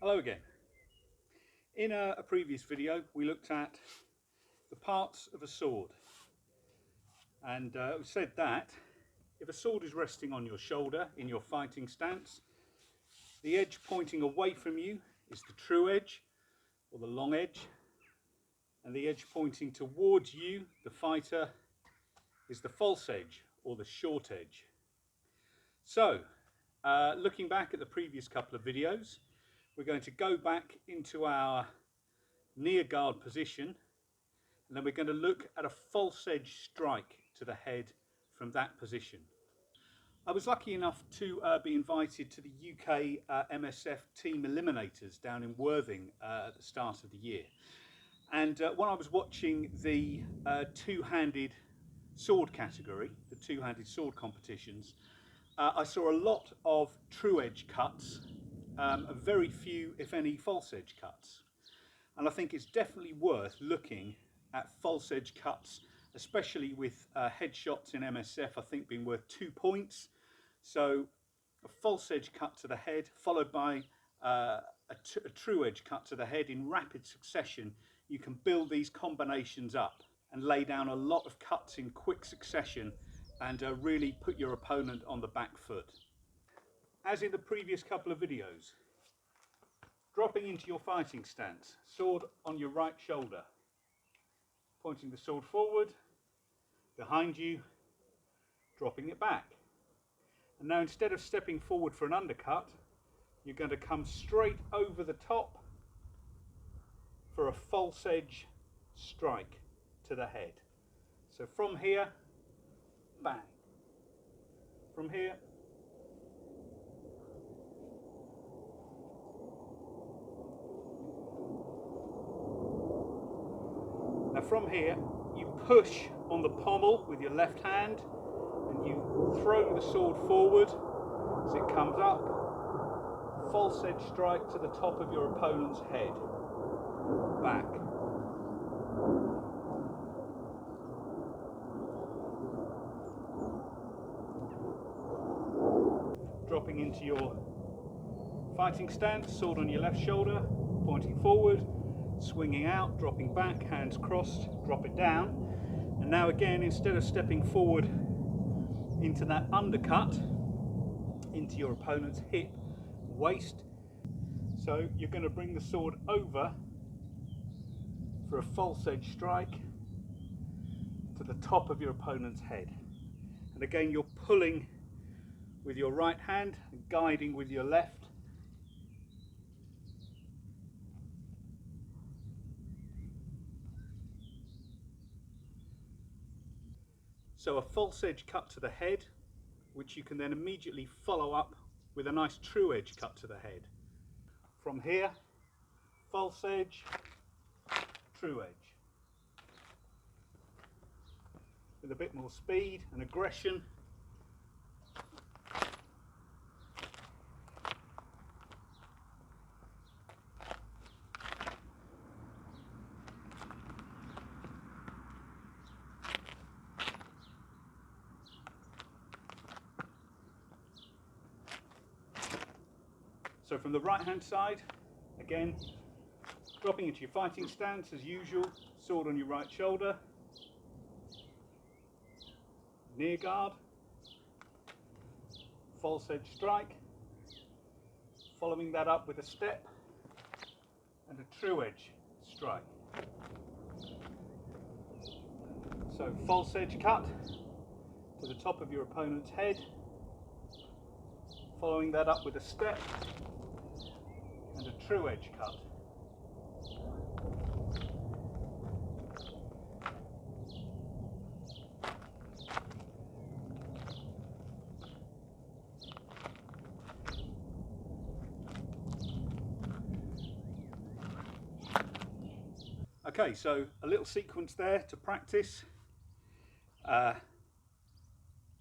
Hello again. In a previous video we looked at the parts of a sword, and we said that if a sword is resting on your shoulder in your fighting stance, the edge pointing away from you is the true edge or the long edge, and the edge pointing towards you, the fighter, is the false edge or the short edge. So looking back at the previous couple of videos, we're going to go back into our near guard position, and then we're going to look at a false edge strike to the head from that position. I was lucky enough to be invited to the UK MSF Team Eliminators down in Worthing at the start of the year, and when I was watching the two-handed sword category, the two-handed sword competitions, I saw a lot of true edge cuts, very few if any false edge cuts. And I think it's definitely worth looking at false edge cuts, especially with headshots in MSF, I think being worth 2 points. So a false edge cut to the head followed by a true edge cut to the head in rapid succession. You can build these combinations up and lay down a lot of cuts in quick succession and really put your opponent on the back foot. As in the previous couple of videos, dropping into your fighting stance, sword on your right shoulder, pointing the sword forward, behind you, dropping it back. And now instead of stepping forward for an undercut, you're going to come straight over the top for a false edge strike to the head. So from here, bang. From here, now from here, you push on the pommel with your left hand and you throw the sword forward as it comes up. False edge strike to the top of your opponent's head. Back. Dropping into your fighting stance, sword on your left shoulder, pointing forward, swinging out, dropping back, hands crossed, drop it down. And now again, instead of stepping forward into that undercut, into your opponent's hip, waist, so you're going to bring the sword over for a false edge strike to the top of your opponent's head. And again, you're pulling with your right hand and guiding with your left. So a false edge cut to the head, which you can then immediately follow up with a nice true edge cut to the head. From here, false edge, true edge. With a bit more speed and aggression. So from the right hand side, again, dropping into your fighting stance as usual, sword on your right shoulder, near guard, false edge strike, following that up with a step and a true edge strike. So false edge cut to the top of your opponent's head, following that up with a step and a true edge cut. Okay, so a little sequence there to practice.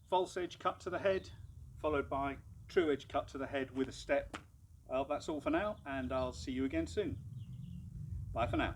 False edge cut to the head, followed by true edge cut to the head with a step. Well, that's all for now, and I'll see you again soon. Bye for now.